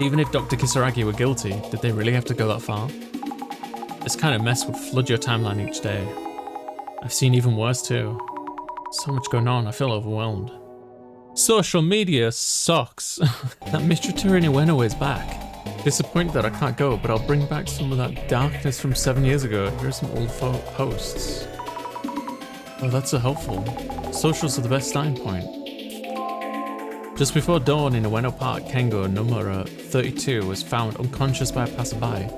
Even if Dr. Kisaragi were guilty, did they really have to go that far? This kind of mess would flood your timeline each day. I've seen even worse too. So much going on, I feel overwhelmed. Social media sucks. That Mr. Ueno is back. Disappointed that I can't go, but I'll bring back some of that darkness from 7 years ago. Here's some old posts. Oh, that's so helpful. Socials are the best starting point. Just before dawn in Ueno Park, Kengo, number 32, was found unconscious by a passerby.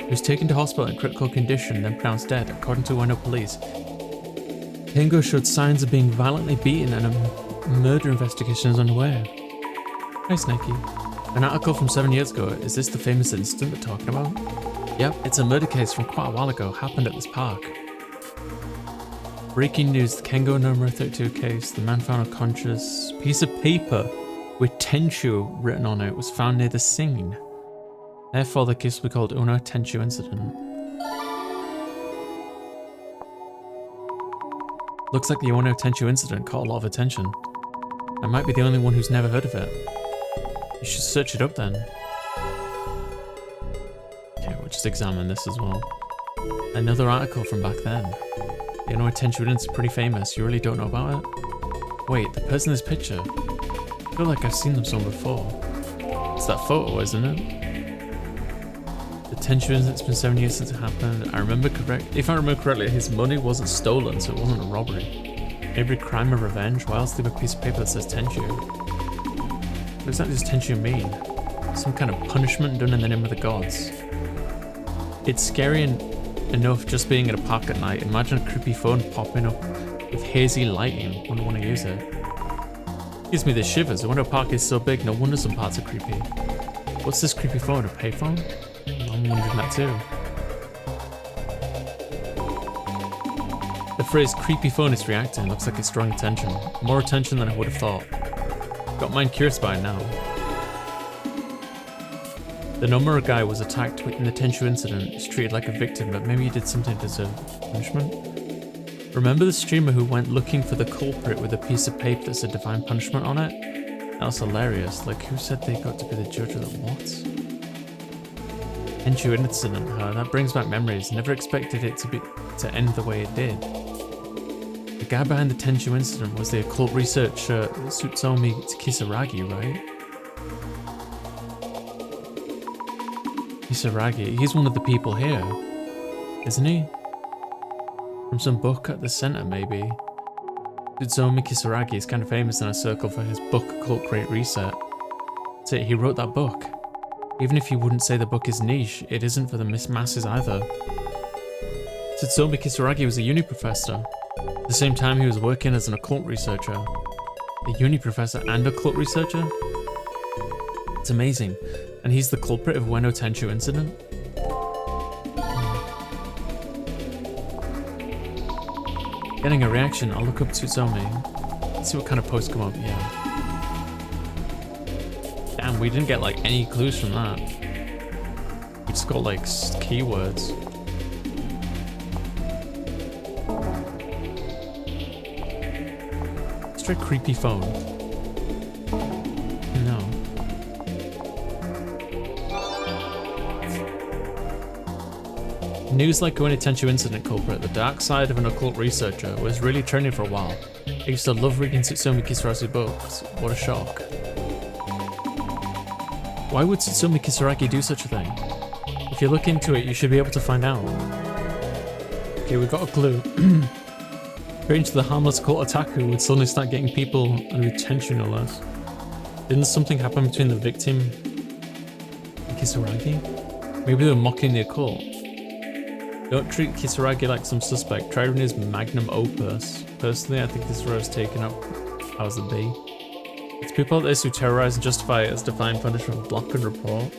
He was taken to hospital in critical condition, then pronounced dead, according to Ueno police. Kengo showed signs of being violently beaten and a murder investigation is underway. Hi, Snakey. An article from 7 years ago. Is this the famous incident we're talking about? Yep, it's a murder case from quite a while ago, happened at this park. Breaking news, the Kengo number 32 case, the man found unconscious. Piece of paper with Tenchu written on it was found near the scene. Therefore, the case will be called Uno Tenchu incident. Looks like the Uno Tenchu incident caught a lot of attention. I might be the only one who's never heard of it. You should search it up then. Okay, we'll just examine this as well. Another article from back then. The Uno Tenchu incident's pretty famous. You really don't know about it? Wait, the person in this picture. I feel like I've seen them somewhere before. It's that photo, isn't it? The Tenchu incident's been 7 years since it happened. If I remember correctly, his money wasn't stolen, so it wasn't a robbery. Maybe a crime of revenge. Why else leave a piece of paper that says Tenchu? What exactly does Tenchu mean? Some kind of punishment done in the name of the gods. It's scary enough just being at a park at night. Imagine a creepy phone popping up with hazy lighting. Wouldn't want to use it. Gives me the shivers. The Ueno Park is so big, no wonder some parts are creepy. What's this creepy phone? A payphone? I'm wondering that too. The phrase creepy phone is reacting. Looks like it's drawing attention. More attention than I would have thought. Got mine curious by it now. The Nomura guy was attacked in the Tenchu incident. He's treated like a victim, but maybe he did something to deserve punishment. Remember the streamer who went looking for the culprit with a piece of paper that said divine punishment on it? That was hilarious. Like, who said they got to be the judge of the what? Tenchu incident, huh? That brings back memories. Never expected it to end the way it did. The guy behind the Tenchu incident was the occult researcher Tsutomi Kisaragi, right? Kisaragi, he's one of the people here, isn't he? From some book at the center, maybe. Tsutomi Kisaragi is kind of famous in our circle for his book Occult Great Reset. That's it, he wrote that book. Even if you wouldn't say the book is niche, it isn't for the masses either. Tsutomi Kisaragi was a uni professor. At the same time, he was working as an occult researcher. A uni professor and occult researcher? It's amazing. And he's the culprit of Ueno Tenchu incident? Getting a reaction, I'll look up Tsutomi. Let's see what kind of posts come up, yeah. Damn, we didn't get like any clues from that. We just got like keywords. Straight creepy phone. No. News like Ueno Tenchu incident culprit, the dark side of an occult researcher, was really trending for a while. I used to love reading Tsutomi Kisaragi's books. What a shock. Why would Tsutomi Kisaragi do such a thing? If you look into it, you should be able to find out. Okay, we've got a clue. According to the harmless cult otaku would suddenly start getting people under tension or less. Didn't something happen between the victim and Kisaragi? Maybe they were mocking the occult. Don't treat Kisaragi like some suspect. Try reading his magnum opus. Personally, I think this row is taken up as a B. It's people like this who terrorize and justify it as divine punishment, block and report.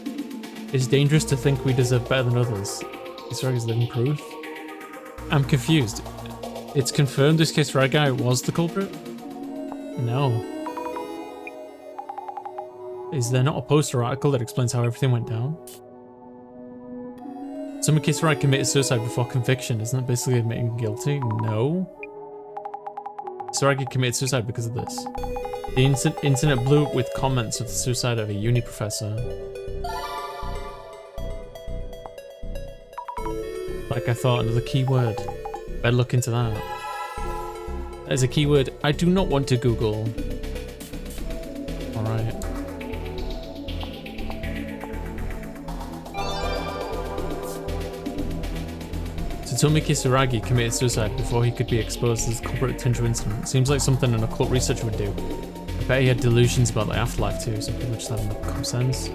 It's dangerous to think we deserve better than others. Kisaragi's living proof? I'm confused. It's confirmed this Kisaragi was the culprit? No. Is there not a poster article that explains how everything went down? Some Kisaragi committed suicide before conviction. Isn't that basically admitting guilty? No. Kisaragi committed suicide because of this. The internet blew up with comments of the suicide of a uni professor. Like I thought, another keyword. Better look into that. That is a keyword I do not want to Google. Alright. Tsutomu Kisaragi committed suicide before he could be exposed as the culprit of Tenchu incident. Seems like something an occult researcher would do. I bet he had delusions about the afterlife too, some people just have no common sense.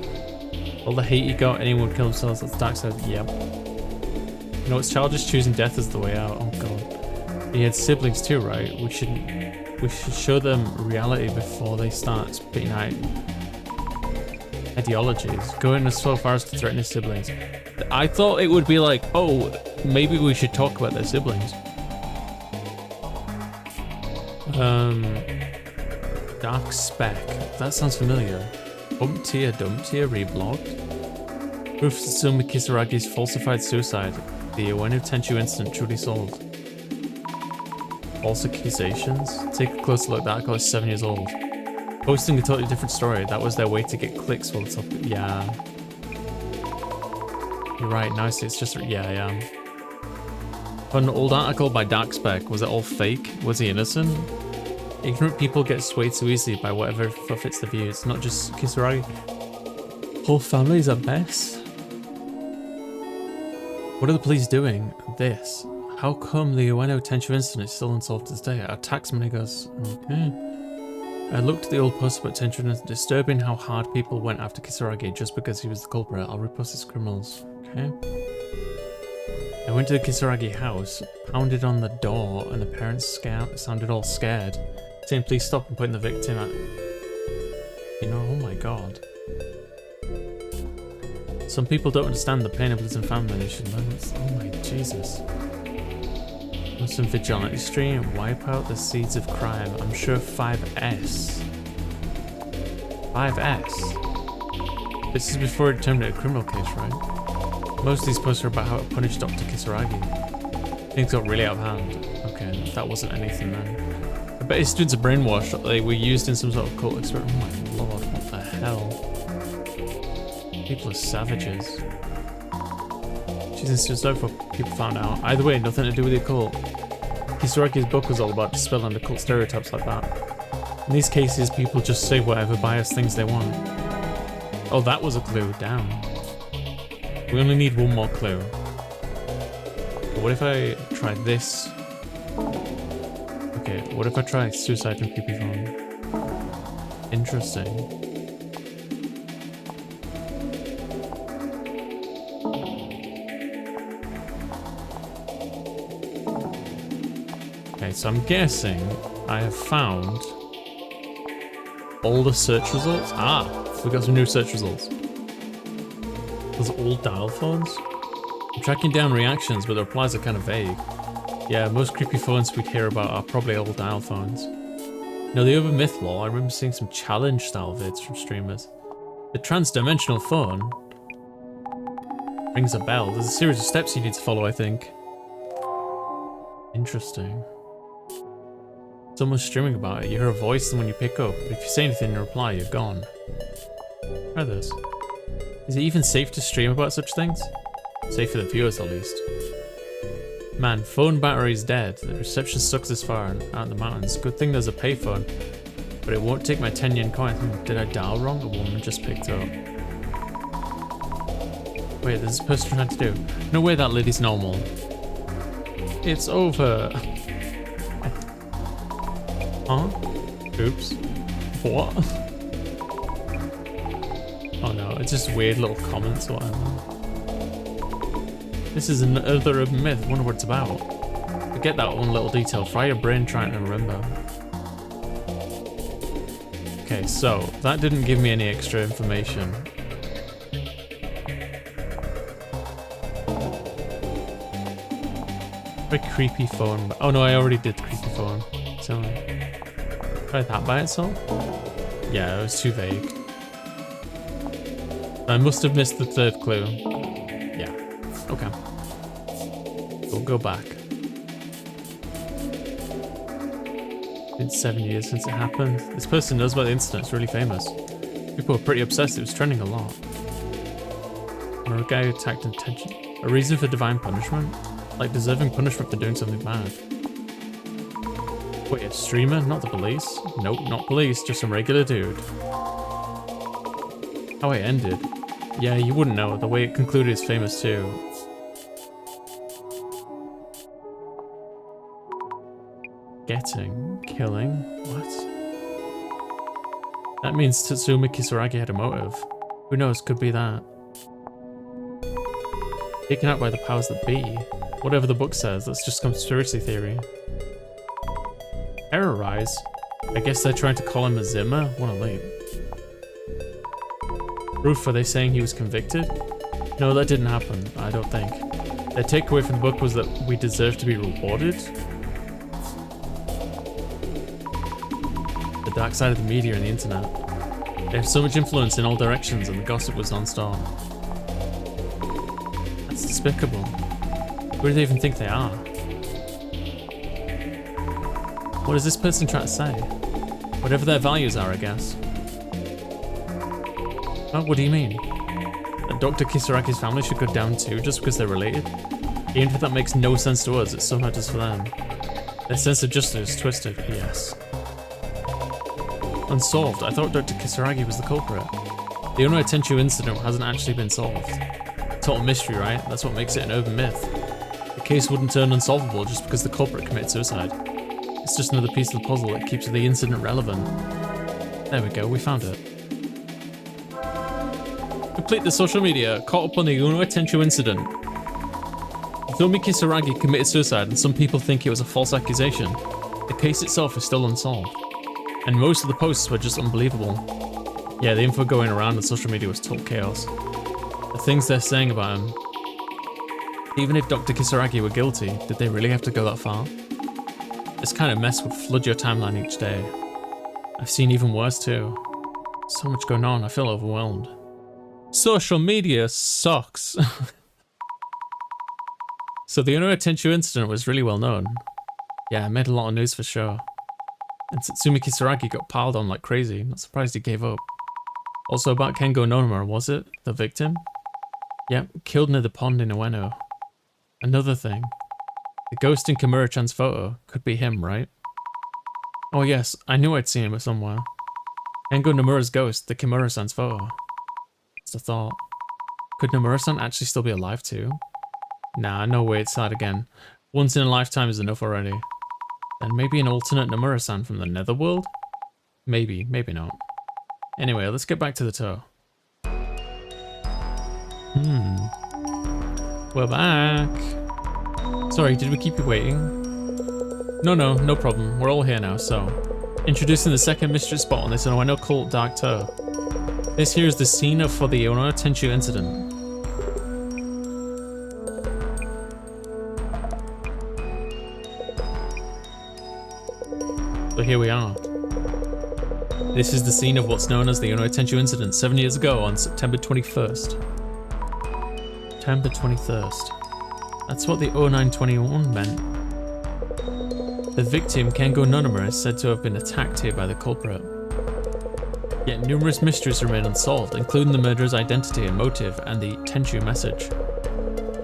All the hate he got, anyone would kill themselves, that's the dark side. Yep. You know, it's childish choosing death as the way out. Oh god. He had siblings too, right? We should show them reality before they start spitting out ideologies. Going as far as to threaten his siblings. I thought it would be like, oh, maybe we should talk about their siblings. Dark Spec. That sounds familiar. Dumptier reblogged. Proof of Tsutomu Kisaragi's falsified suicide. The Ueno Tenchu incident truly solved. False accusations? Take a closer look. That article is 7 years old. Posting a totally different story. That was their way to get clicks while it's up. Yeah. You're right, nice. It's just, yeah. An old article by Dark Spec. Was it all fake? Was he innocent? Ignorant people get swayed so easily by whatever fits the view. It's not just Kisaragi. Whole family's a mess. What are the police doing? This. How come the Ueno Tenchu incident is still unsolved to this day? Our taxman goes, okay. I looked at the old post about Tenchu and it's disturbing how hard people went after Kisaragi just because he was the culprit. I'll repost his criminals. Okay. I went to the Kisaragi house, pounded on the door, and the parents sounded all scared. Saying please stop and putting the victim at... You know, oh my god. Some people don't understand the pain of losing family. They should learn this. Oh my Jesus. Some vigilante stream and wipe out the seeds of crime. I'm sure 5S. 5S? This is before it terminated a criminal case, right? Most of these posts are about how it punished Dr. Kisaragi. Things got really out of hand. Okay, that wasn't anything then. I bet his students are brainwashed. They were used in some sort of cult experiment. Oh my lord, what the hell? People are savages. She's instant so for people found out. Either way, nothing to do with the occult. Kisaragi's book was all about dispelling occult stereotypes like that. In these cases, people just say whatever biased things they want. Oh, that was a clue. Damn. We only need one more clue. But what if I try this? Okay, what if I try suicide from creepy phone? Interesting. Okay, so I'm guessing I have found all the search results. Ah, we got some new search results. Those are all dial phones. I'm tracking down reactions, but the replies are kind of vague. Yeah, most creepy phones we'd hear about are probably all dial phones. Now, the urban myth lore, I remember seeing some challenge style vids from streamers. The trans-dimensional phone rings a bell. There's a series of steps you need to follow, I think. Interesting. Someone's streaming about it. You hear a voice and when you pick up, but if you say anything in reply, you're gone. Try this. Is it even safe to stream about such things? Safe for the viewers, at least. Man, phone battery's dead. The reception sucks this far out in the mountains. Good thing there's a payphone, but it won't take my 10 yen coin. Did I dial wrong? A woman just picked up. Wait, there's a person trying to do. No way that lady's normal. It's over. Huh? Oops. What? Oh no, it's just weird little comments or whatever. This is another myth. I wonder what it's about. Forget that one little detail. Fry your brain trying to remember. Okay, so that didn't give me any extra information. Very creepy phone. Oh no, I already did creepy phone. So try that by itself. Yeah, it was too vague. I must have missed the third clue. Yeah. Okay. We'll go back. Been 7 years since it happened. This person knows about the incident, it's really famous. People were pretty obsessed, it was trending a lot. Or a guy who attacked intention. A reason for divine punishment? Like deserving punishment for doing something bad. Wait, a streamer? Not the police? Nope, not police, just some regular dude. How it ended? Yeah, you wouldn't know. The way it concluded is famous too. Getting, killing, what? That means Tatsumi Kisaragi had a motive. Who knows, could be that. Taken out by the powers that be. Whatever the book says, that's just conspiracy theory. Terrorize? I guess they're trying to call him a Zimmer? What a leap. Proof, are they saying he was convicted? No, that didn't happen, I don't think. Their takeaway from the book was that we deserve to be rewarded? The dark side of the media and the internet. They have so much influence in all directions and the gossip was non-stop. That's despicable. Who do they even think they are? What is this person trying to say? Whatever their values are, I guess. Oh, what do you mean? That Dr. Kisaragi's family should go down too just because they're related? Even if that makes no sense to us, it somehow does for them. Their sense of justice is twisted, yes. Unsolved. I thought Dr. Kisaragi was the culprit. The Ono Tenchu incident hasn't actually been solved. Total mystery, right? That's what makes it an urban myth. The case wouldn't turn unsolvable just because the culprit committed suicide. It's just another piece of the puzzle that keeps the incident relevant. There we go, we found it. Complete the social media, caught up on the Ono Tenchu incident. Tatsumi Kisaragi committed suicide and some people think it was a false accusation. The case itself is still unsolved. And most of the posts were just unbelievable. Yeah, the info going around on social media was total chaos. The things they're saying about him. Even if Dr. Kisaragi were guilty, did they really have to go that far? This kind of mess would flood your timeline each day. I've seen even worse too. So much going on, I feel overwhelmed. Social media sucks. So the Ono Tenchu incident was really well known. Yeah, it made a lot of news for sure. And Tatsumi Kisaragi got piled on like crazy, not surprised he gave up. Also about Kengo Nonoma, was it? The victim? Yep, killed near the pond in Ueno. Another thing. The ghost in Kimura-chan's photo could be him, right? Oh yes, I knew I'd seen him somewhere. Kengo Nomura's ghost, the Kimura-san's photo. Just a thought. Could Nomura-san actually still be alive too? Nah, no way, it's sad again. Once in a lifetime is enough already. Then maybe an alternate Nomura-san from the Netherworld? Maybe, maybe not. Anyway, let's get back to the toe. We're back. Sorry, did we keep you waiting? No problem. We're all here now, so. Introducing the second mystery spot on this Ueno cult Dark Toe. This here is the scene for the Ono Tenchu incident. So here we are. This is the scene of what's known as the Ono Tenchu incident 7 years ago on September 21st. September 21st. That's what the 0921 meant. The victim, Kengo Nonoma, is said to have been attacked here by the culprit. Yet numerous mysteries remain unsolved, including the murderer's identity and motive and the Tenchu message.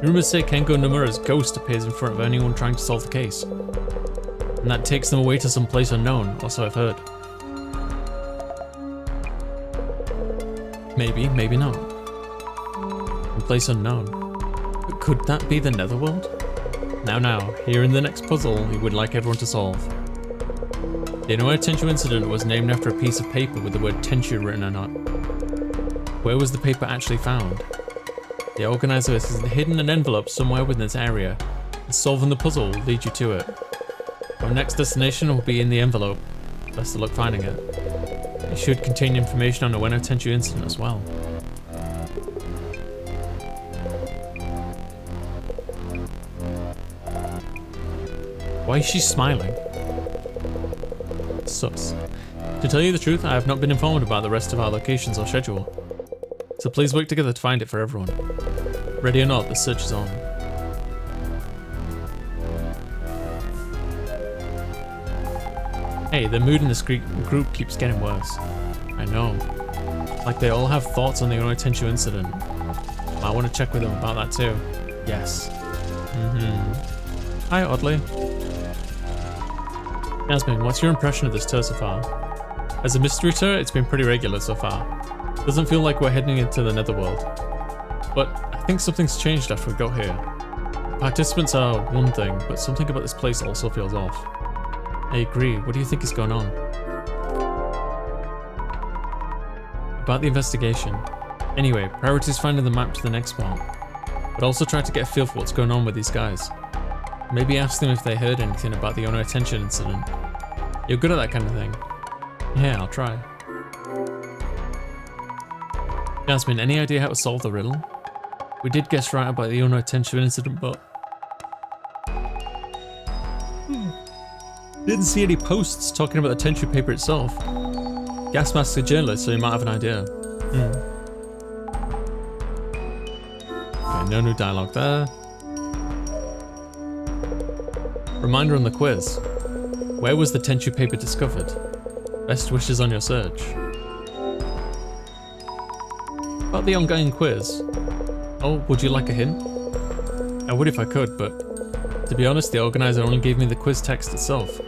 Rumors say Kengo Nomura's ghost appears in front of anyone trying to solve the case. And that takes them away to some place unknown, also I've heard. Maybe, maybe not. Some place unknown. But could that be the Netherworld? Now, here in the next puzzle we would like everyone to solve. The Ono Tenchu incident was named after a piece of paper with the word Tenchu written on it. Where was the paper actually found? The organizer has hidden an envelope somewhere within this area, and solving the puzzle will lead you to it. Our next destination will be in the envelope. Best of luck finding it. It should contain information on the Ono Tenchu incident as well. Why is she smiling? Sus. To tell you the truth, I have not been informed about the rest of our locations or schedule. So please work together to find it for everyone. Ready or not, the search is on. Hey, the mood in this group keeps getting worse. I know. Like they all have thoughts on the Unotenchu incident. I want to check with them about that too. Yes. Hi, Oddly. Yasmin, what's your impression of this tour so far? As a mystery tour, it's been pretty regular so far. Doesn't feel like we're heading into the netherworld. But I think something's changed after we got here. Participants are one thing, but something about this place also feels off. I agree. What do you think is going on? About the investigation. Anyway, priority is finding the map to the next spot. But also try to get a feel for what's going on with these guys. Maybe ask them if they heard anything about the Unotenchu incident. You're good at that kind of thing. Yeah, I'll try. Jasmine, any idea how to solve the riddle? We did guess right about the Unotenchu incident, but... Didn't see any posts talking about the Tenchu paper itself. Gasmask's a journalist, so he might have an idea. Okay, no new dialogue there. Reminder on the quiz. Where was the Tenchu paper discovered? Best wishes on your search. About the ongoing quiz. Oh, would you like a hint? I would if I could, but to be honest, the organizer only gave me the quiz text itself,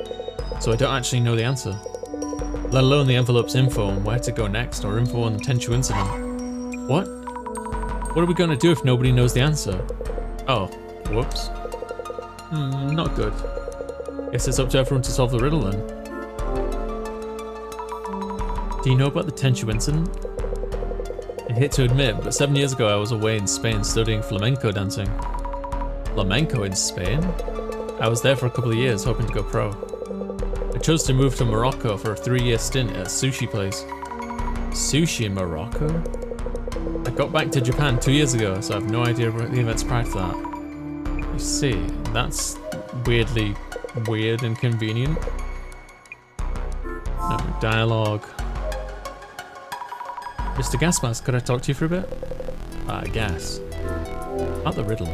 so I don't actually know the answer. Let alone the envelope's info on where to go next or info on the Tenchu incident. What? What are we gonna do if nobody knows the answer? Oh, whoops. Not good. Guess it's up to everyone to solve the riddle then. Do you know about the Tenchu incident? I hate to admit, but 7 years ago I was away in Spain studying flamenco dancing. Flamenco in Spain? I was there for a couple of years hoping to go pro. I chose to move to Morocco for a 3-year stint at a sushi place. Sushi in Morocco? I got back to Japan 2 years ago, so I have no idea about the events prior to that. I see, that's weirdly weird and convenient. No dialogue. Mr. Gasmask, could I talk to you for a bit? I guess. About the riddle.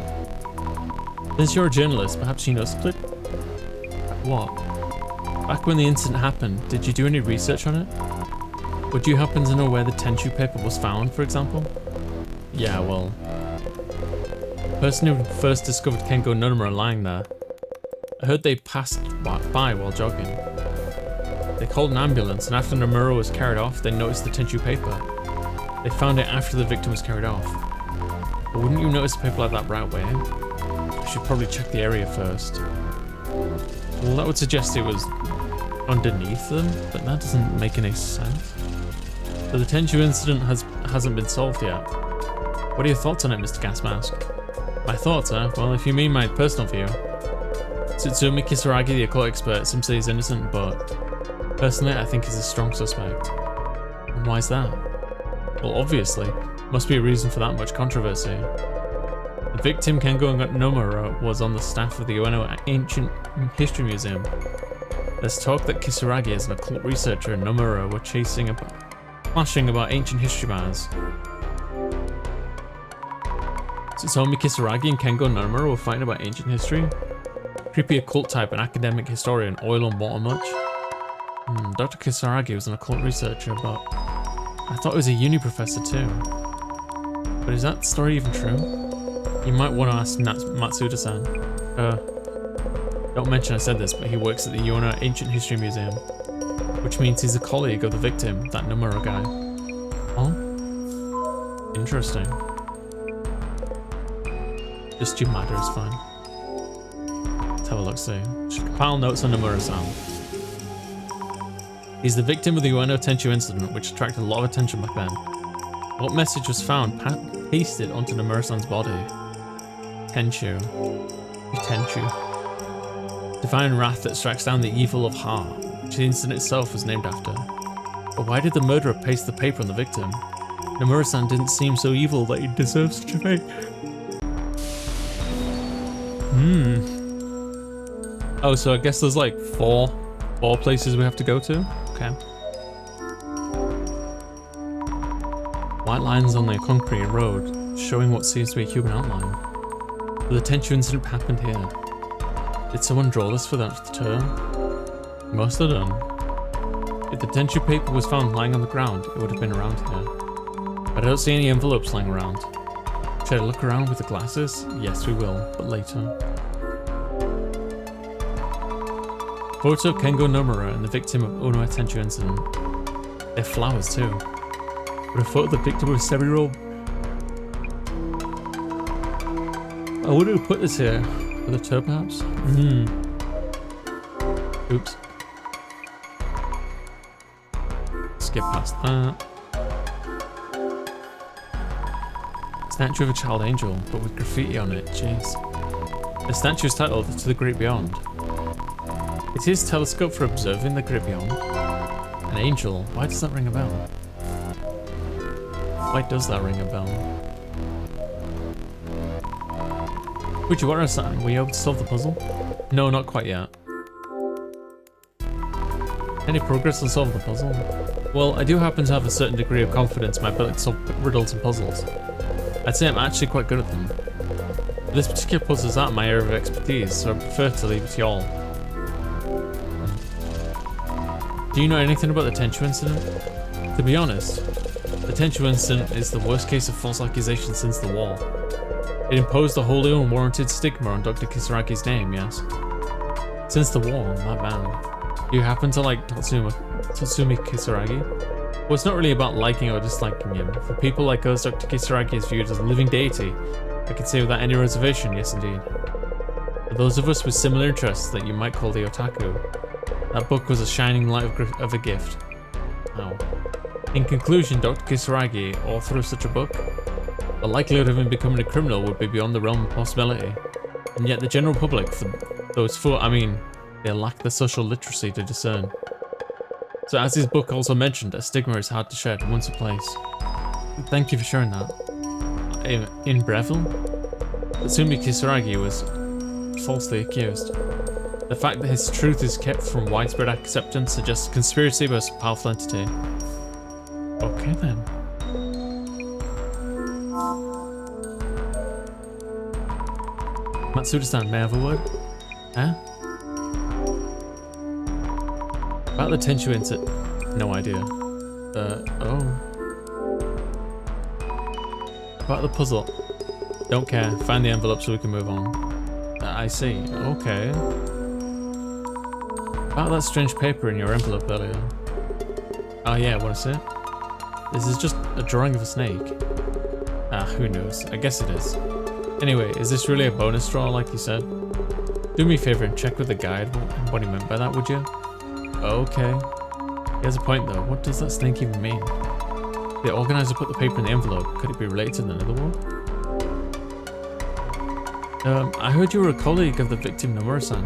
Since you're a journalist, perhaps you know split? What? Back when the incident happened, did you do any research on it? Would you happen to know where the Tenchu paper was found, for example? Yeah, well... the person who first discovered Kengo Nonoma lying there. I heard they passed by while jogging. They called an ambulance, and after Nomura was carried off, they noticed the Tenchu paper. They found it after the victim was carried off. But wouldn't you notice a paper like that right away? I should probably check the area first. Well, that would suggest it was underneath them, but that doesn't make any sense. So the Tenchu incident hasn't been solved yet. What are your thoughts on it, Mr. Gasmask? My thoughts, huh? Well, if you mean my personal view. Tsutsumi Kisaragi, the occult expert, seems to say he's innocent, but personally I think he's a strong suspect. And why is that? Well, obviously, must be a reason for that much controversy. The victim, Kengo Nomura, was on the staff of the Ueno Ancient History Museum. There's talk that Kisaragi is an occult researcher and Nomura were flashing about ancient history matters. Tsutomi Kisaragi and Kengo Nomura were fighting about ancient history? Creepy occult type and academic historian, oil and water much? Dr. Kisaragi was an occult researcher, but I thought he was a uni professor too. But is that story even true? You might want to ask Matsuda-san. Don't mention I said this, but he works at the Ueno Ancient History Museum. Which means he's a colleague of the victim, that Nomura guy. Oh? Interesting. Just your matter is fine. Let's have a look, see. Should compile notes on Nomura-san. He's the victim of the Ueno Tenchu incident, which attracted a lot of attention back then. What message was found pasted onto Nomura-san's body? Tenchu. Tenchu. Divine wrath that strikes down the evil of heart, which the incident itself was named after. But why did the murderer paste the paper on the victim? Nomura-san didn't seem so evil that he deserved such a fate. Oh, so I guess there's like four places we have to go to? Okay. White lines on the concrete road, showing what seems to be a human outline. But the Tenchu incident happened here. Did someone draw this for the tour? Must have done. If the tissue paper was found lying on the ground, it would have been around here. But I don't see any envelopes lying around. Should I look around with the glasses? Yes, we will, but later. Photo of Kengo Nomura and the victim of Ono Attention incident. They're flowers too. But a photo of the victim was 7-year-old. I wonder who put this here. With a toe perhaps? Oops. Skip past that. Statue of a child angel, but with graffiti on it, jeez. The statue is titled To the Great Beyond. It is telescope for observing the great beyond. An angel, why does that ring a bell? Why does that ring a bell? Fujiwara-san, were you able to solve the puzzle? No, not quite yet. Any progress on solving the puzzle? Well, I do happen to have a certain degree of confidence in my ability to solve riddles and puzzles. I'd say I'm actually quite good at them. But this particular puzzle is out of my area of expertise, so I prefer to leave it to y'all. Do you know anything about the Tenchu incident? To be honest, the Tenchu incident is the worst case of false accusation since the war. It imposed a wholly unwarranted stigma on Dr. Kisaragi's name, yes. Since the war, my bad. You happen to like Tatsumi Kisaragi? Well, it's not really about liking or disliking him. For people like us, Dr. Kisaragi is viewed as a living deity. I can say without any reservation, yes indeed. For those of us with similar interests that you might call the otaku, that book was a shining light of a gift. Wow. In conclusion, Dr. Kisaragi, author of such a book, the likelihood of him becoming a criminal would be beyond the realm of possibility. And yet the general public, they lack the social literacy to discern. So as his book also mentioned, a stigma is hard to shed once in place. Thank you for sharing that. In Breville, Tatsumi Kisaragi was falsely accused. The fact that his truth is kept from widespread acceptance suggests a conspiracy by a powerful entity. Okay then. Matsuda-san, may I have a word? Huh? About the Tenchu incident. No idea. Oh. About the puzzle. Don't care. Find the envelope so we can move on. I see. Okay. About that strange paper in your envelope earlier. Oh yeah, wanna see it? This is just a drawing of a snake. Ah, who knows? I guess it is. Anyway, is this really a bonus draw like you said? Do me a favor and check with the guide what he meant by that, would you? Okay. He has a point though. What does that snake even mean? The organizer put the paper in the envelope. Could it be related to the Netherworld? I heard you were a colleague of the victim Nomura-san.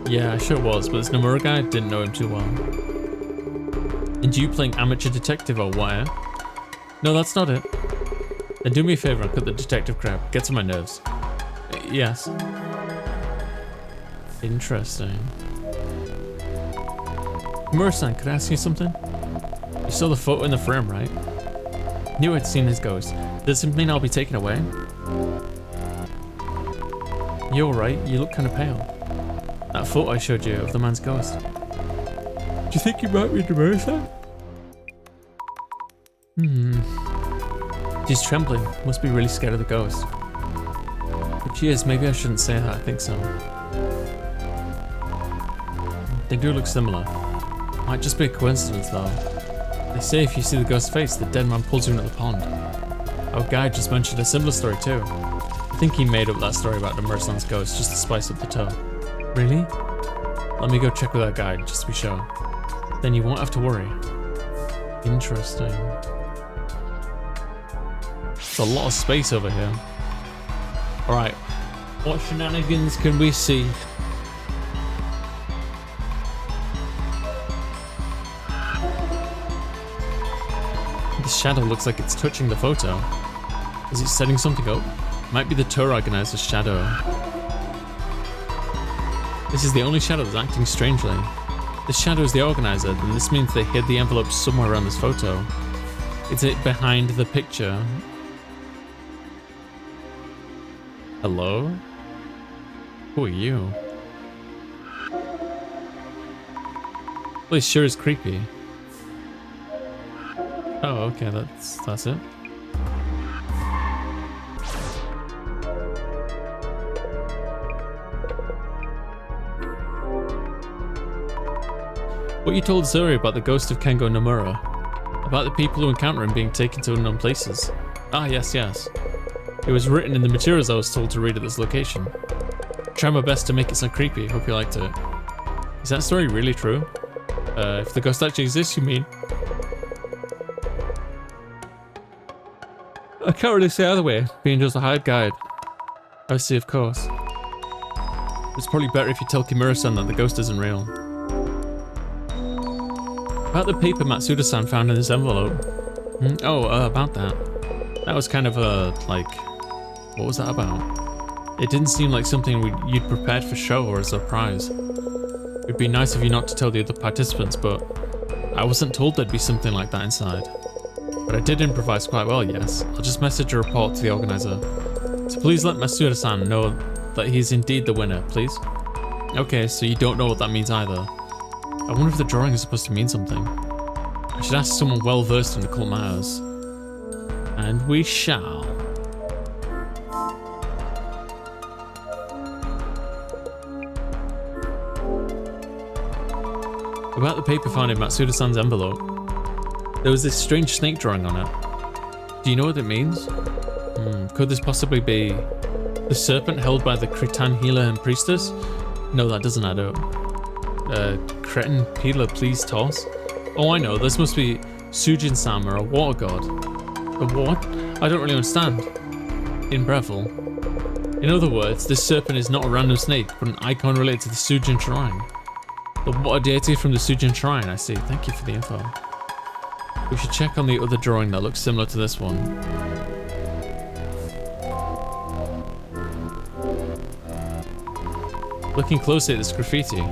Yeah, I sure was, but this Nomura guy didn't know him too well. And you playing amateur detective or what, eh? No, that's not it. Then do me a favor and cut the detective crap. Gets on my nerves. Yes. Interesting. Nomura-san, could I ask you something? You saw the photo in the frame, right? Knew I'd seen his ghost. Does it mean I'll be taken away? You're right, you look kind of pale. That photo I showed you of the man's ghost. Do you think you might be Nomura-san? She's trembling. Must be really scared of the ghost. If she is, maybe I shouldn't say that. I think so. They do look similar. Might just be a coincidence though. They say if you see the ghost's face, the dead man pulls you into the pond. Our guide just mentioned a similar story too. I think he made up that story about Nomura-san's ghost just to spice up the tale. Really? Let me go check with our guide, just to be sure. Then you won't have to worry. Interesting. There's a lot of space over here. Alright. What shenanigans can we see? The shadow looks like it's touching the photo. Is it setting something up? Might be the tour organizer's shadow. This is the only shadow that's acting strangely. This shadow is the organizer, and this means they hid the envelope somewhere around this photo. Is it behind the picture? Hello? Who are you? Place sure is creepy. Oh, okay, that's it. What you told Zuri about the ghost of Kengo Nomura? About the people who encounter him being taken to unknown places? Ah, yes. It was written in the materials I was told to read at this location. Try my best to make it sound creepy, hope you liked it. Is that story really true? If the ghost actually exists, you mean? I can't really say either way, being just a hired guide. I see, of course. It's probably better if you tell Kimura-san that the ghost isn't real. About the paper Matsuda-san found in this envelope. About that. That was kind of like, what was that about? It didn't seem like something you'd prepared for show or a surprise. It'd be nice of you not to tell the other participants, but I wasn't told there'd be something like that inside. But I did improvise quite well, yes. I'll just message a report to the organizer. So please let Matsuda-san know that he's indeed the winner, please. Okay, so you don't know what that means either. I wonder if the drawing is supposed to mean something. I should ask someone well versed in occult matters. And we shall. About the paper found in Matsuda-san's envelope. There was this strange snake drawing on it. Do you know what it means? Could this possibly be the serpent held by the Cretan healer and priestess? No, that doesn't add up. Cretan healer, please toss. Oh, I know, this must be Sujin-sama, a water god. A what? I don't really understand. In Breville. In other words, this serpent is not a random snake, but an icon related to the Sujin Shrine. The water deity from the Sujin Shrine, I see. Thank you for the info. We should check on the other drawing that looks similar to this one. Looking closely at this graffiti,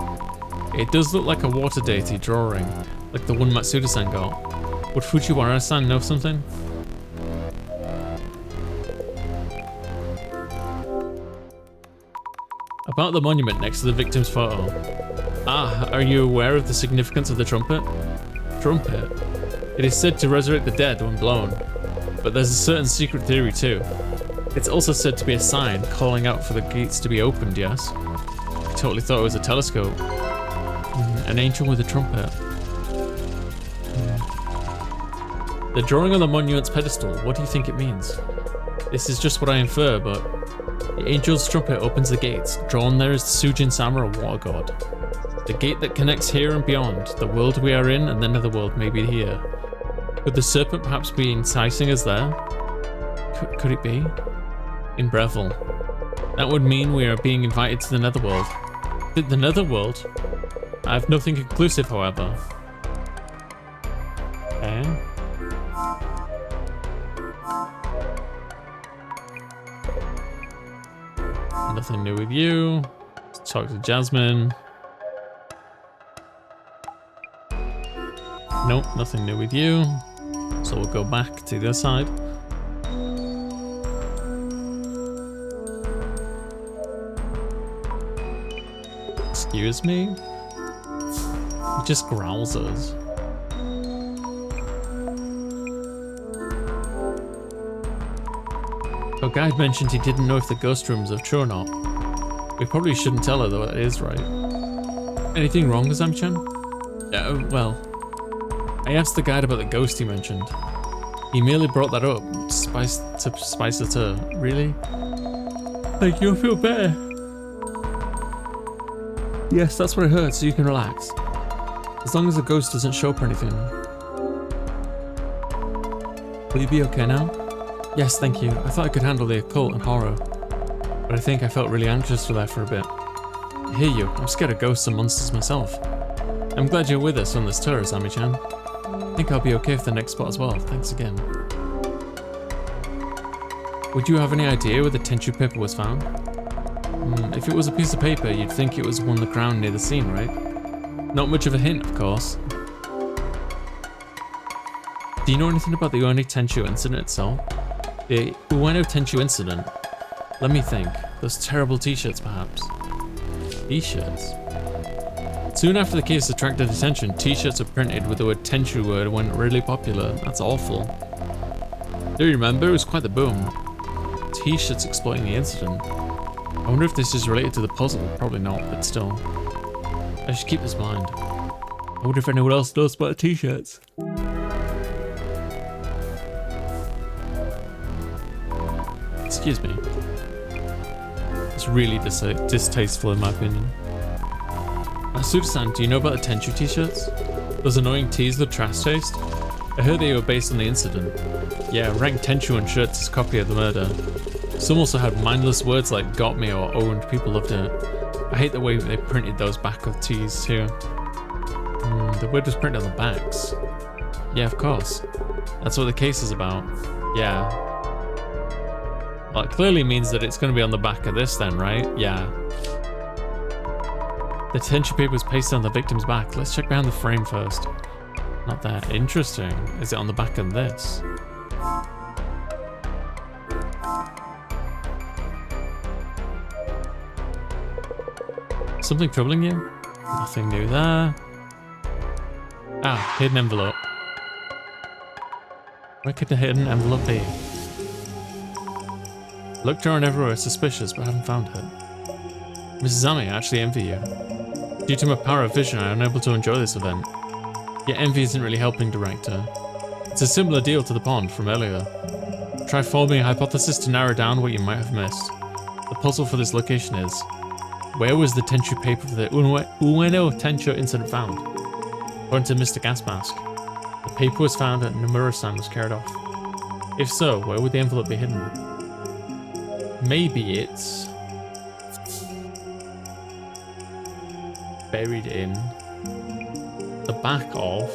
it does look like a water deity drawing, like the one Matsuda-san got. Would Fujiwara-san know something? About the monument next to the victim's photo. Ah, are you aware of the significance of the trumpet? Trumpet? It is said to resurrect the dead when blown, but there's a certain secret theory too. It's also said to be a sign calling out for the gates to be opened, yes? I totally thought it was a telescope. An angel with a trumpet. The drawing on the monument's pedestal, what do you think it means? This is just what I infer, but the angel's trumpet opens the gates. Drawn there is the Sujin-sama, a water god. The gate that connects here and beyond, the world we are in and the netherworld may be here. Could the serpent perhaps be enticing us there? Could it be? In Breville. That would mean we are being invited to the netherworld. The netherworld? I have nothing conclusive, however. Okay. Nothing new with you. Let's talk to Jasmine. Nope, nothing new with you. So we'll go back to the other side. Excuse me? He just growls at us. Our guide mentioned he didn't know if the ghost rooms are true or not. We probably shouldn't tell her though, it is right. Anything wrong, Azami-chan? Well, I asked the guide about the ghost he mentioned. He merely brought that up, to spice it up. Really? Thank you, I feel better. Yes, that's what I heard, so you can relax. As long as the ghost doesn't show up or anything. Will you be okay now? Yes, thank you. I thought I could handle the occult and horror, but I think I felt really anxious for that for a bit. I hear you. I'm scared of ghosts and monsters myself. I'm glad you're with us on this tour, Azami-chan. I think I'll be okay for the next spot as well. Thanks again. Would you have any idea where the Tenchu paper was found? If it was a piece of paper, you'd think it was on the ground near the scene, right? Not much of a hint, of course. Do you know anything about the Ueno Tenchu incident itself? The Ueno Tenchu incident? Let me think. Those terrible t-shirts, perhaps. T-shirts? Soon after the case attracted attention, t-shirts were printed with the word Tenchu word and went really popular. That's awful. Do you remember? It was quite the boom. T-shirts explaining the incident. I wonder if this is related to the puzzle. Probably not, but still. I should keep this in mind. I wonder if anyone else knows about the t-shirts. Excuse me. It's really distasteful in my opinion. Suda-san, do you know about the Tenchu t-shirts? Those annoying tees with trash taste? I heard they were based on the incident. Yeah, ranked Tenchu on shirts is a copy of the murder. Some also had mindless words like got me or owned. People loved it. I hate the way they printed those back of tees too. The word was printed on the backs. Yeah, of course. That's what the case is about. Yeah. Well, it clearly means that it's going to be on the back of this then, right? Yeah. The Tenchu paper was pasted on the victim's back. Let's check behind the frame first. Not that interesting. Is it on the back of this? Something troubling you? Nothing new there. Ah, hidden envelope. Where could the hidden envelope be? Looked around everywhere, suspicious, but haven't found her. Mrs. Ami, I actually envy you. Due to my power of vision, I am unable to enjoy this event. Yet envy isn't really helping, director. It's a similar deal to the pond from earlier. Try forming a hypothesis to narrow down what you might have missed. The puzzle for this location is, where was the Tenchu paper for the Ueno Tenchu incident found? According to Mr. Gas Mask, the paper was found and Nomura-san was carried off. If so, where would the envelope be hidden? Maybe it's buried in the back of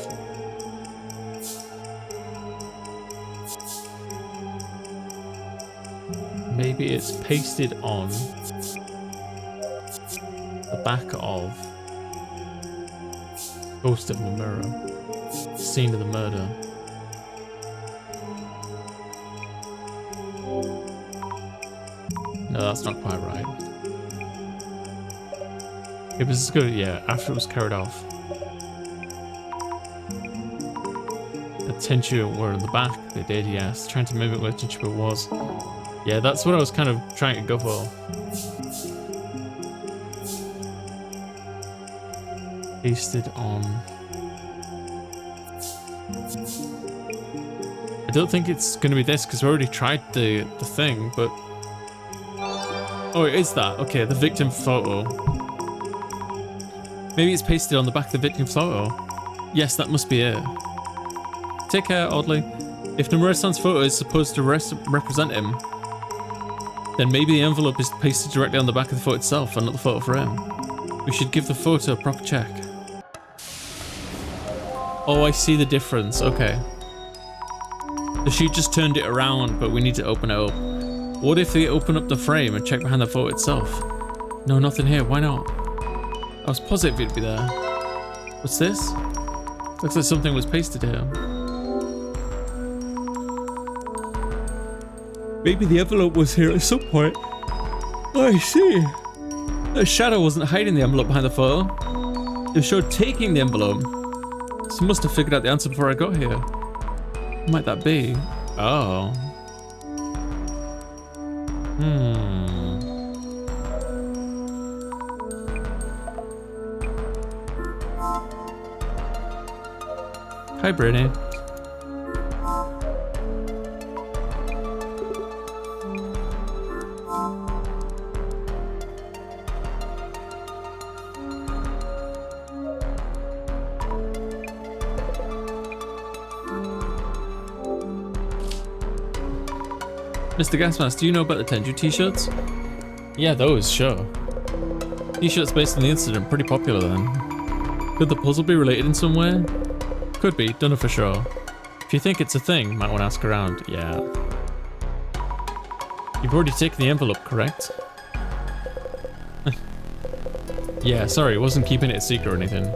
maybe it's pasted on the back of Ghost of Nomura, scene of the murder. No, that's not quite right. It was good, yeah, after it was carried off. The Tenchu were in the back, they did, yes. Trying to mimic where Tenchu was. Yeah, that's what I was kind of trying to go for. Pasted on. I don't think it's going to be this because we already tried the thing, but... Oh, it is that. Okay, the victim photo. Maybe it's pasted on the back of the victim photo. Yes, that must be it. Take care, Oddly. If Nomura-san's photo is supposed to represent him, then maybe the envelope is pasted directly on the back of the photo itself and not the photo for him. We should give the photo a proper check. Oh, I see the difference. Okay. The sheet just turned it around, but we need to open it up. What if they open up the frame and check behind the photo itself? No, nothing here. Why not? I was positive it'd be there. What's this? Looks like something was pasted here. Maybe the envelope was here at some point. Oh, I see. The shadow wasn't hiding the envelope behind the photo. It showed taking the envelope. So must have figured out the answer before I got here. What might that be? Oh. Hi, Brittany. Mr. Gasmask, do you know about the Tenju t-shirts? Yeah, those, sure. T-shirts based on the incident, pretty popular then. Could the puzzle be related in some way? Could be, don't know for sure. If you think it's a thing, might want to ask around. Yeah. You've already taken the envelope, correct? Yeah, sorry, wasn't keeping it a secret or anything.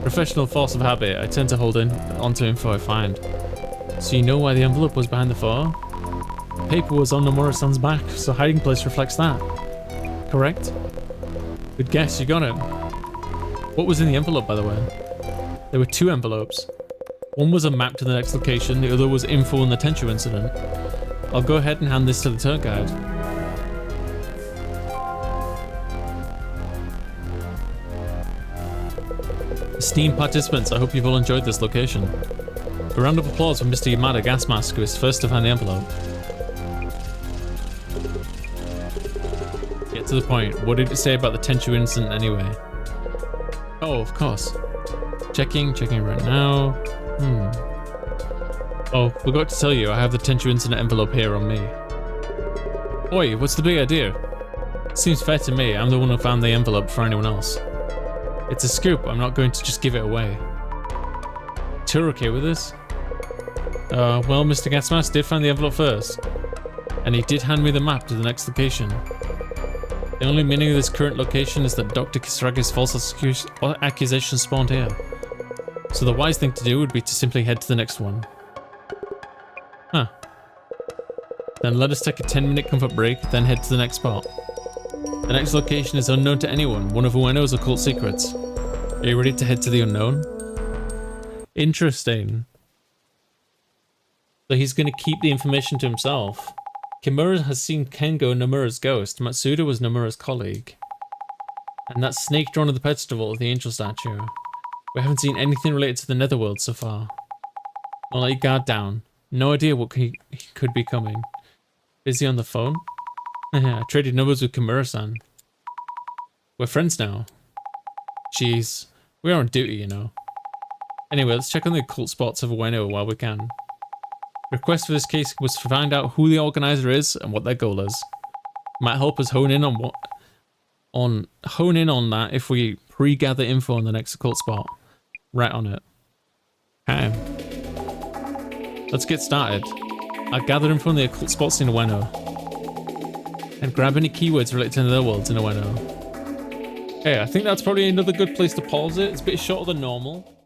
Professional force of habit, I tend to hold onto info I find. So you know why the envelope was behind the photo? The paper was on Nomura-san's back, so hiding place reflects that. Correct? Good guess, you got it. What was in the envelope, by the way? There were 2 envelopes. One was a map to the next location, the other was info on the Tenchu incident. I'll go ahead and hand this to the tour guide. Esteemed participants, I hope you've all enjoyed this location. A round of applause for Mr. Yamada Gas Mask, who is first to find the envelope. Get to the point. What did it say about the Tenchu incident anyway? Oh, of course. Checking right now. Oh, forgot to tell you, I have the Tenchu incident envelope here on me. Oi, what's the big idea? Seems fair to me, I'm the one who found the envelope for anyone else. It's a scoop, I'm not going to just give it away. Tour okay with this? Well, Mr. Gasmask did find the envelope first. And he did hand me the map to the next location. The only meaning of this current location is that Dr. Kisaragi's false accusation spawned here. So the wise thing to do would be to simply head to the next one. Huh. Then let us take a 10-minute comfort break, then head to the next spot. The next location is unknown to anyone, one of Ueno's occult secrets. Are you ready to head to the unknown? Interesting. So he's going to keep the information to himself. Kimura has seen Kengo Nomura's ghost. Matsuda was Nomura's colleague. And that snake drawn on the pedestal of the angel statue. We haven't seen anything related to the netherworld so far. Don't let your guard down. No idea what he could be coming. Busy on the phone? I traded numbers with Kimura-san. We're friends now. Jeez. We're on duty, you know. Anyway, let's check on the occult spots of Ueno while we can. Request for this case was to find out who the organizer is and what their goal is. Might help us hone in on that if we pre-gather info on the next occult spot. Right on it. Okay. Let's get started. I'll gather info on the occult spots in Ueno. And grab any keywords related to their worlds in Ueno. Hey, I think that's probably another good place to pause it. It's a bit shorter than normal.